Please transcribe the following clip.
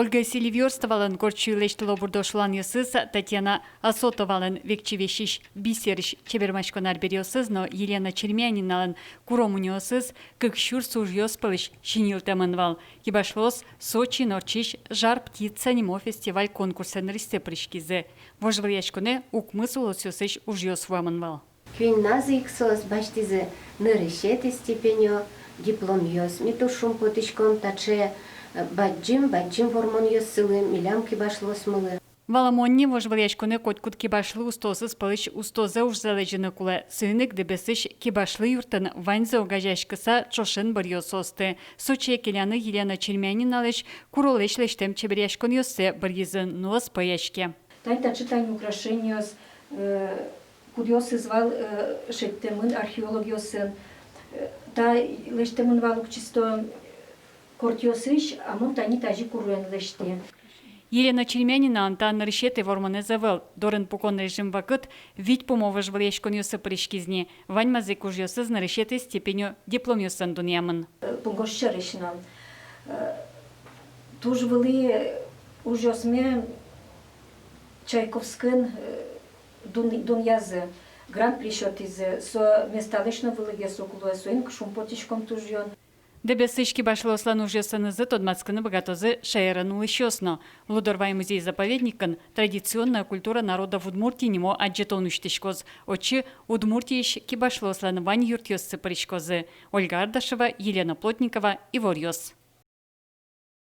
Ольга Селиверстовалын горчуйлешті лобурдошулан есіз, Татьяна Асотовалын векчевещиш бисериш чебермашконар бериосыз, но Елена Чермяниналын куромуниосыз, кыкшур сужьёспылыш шинилтамынвал. Кибашлос Сочи норчиш жар птица немо фестиваль конкурса нристе пришкизе. Вожвыряшконе укмысул осёсыш ужьёсвамынвал. Кюйназы иксос баштизе нырышеты степеньо, диплом ёс, митушум потычком таче, баджим вормон ёс сылы, милям кибашлос мылы. Валамонни вожвыряшконе коткут кибашлы устосыз пылыш устоза уж залежины куле. Сыник дебесыш кибашлы юртын ваньза огажашкыса чошын бір ёсосты. Сочи келяны Елена Чермяниналыш куролеш лештем чеберяшкон ёссе бір езын нос паяшке. Тань читань украшения, курьез звал шеттемын археологиосын. Та лештемын валук чисто кортиосыш, а мон тани тажи куруен леште. Елена Чермянина антан решеты вормане завел. Дорын пукон режим вакыт, вить помовыш валешкон ёсы пришкизне. Вань мазык уж ёсыз на решеты степенью диплом ёсын дуньямын. Пунгошча решинам. Туж вели уж ёсме Чайковскин дуньязы. Грант пришёт из со месталышно вылыге сокулуя соин к шумпотичком тужьон. Дебесышки башлослан уже санызы тодмацканы богатозы шайранулы щесно. Лудорвай музей-заповедникын традиционная культура народа в Удмуртии немо аджетон уштишкоз. Очи Удмуртииш кибашлослан вань юрт ёссы паришкозы. Ольга Ардашева, Елена Плотникова и Ворьёс.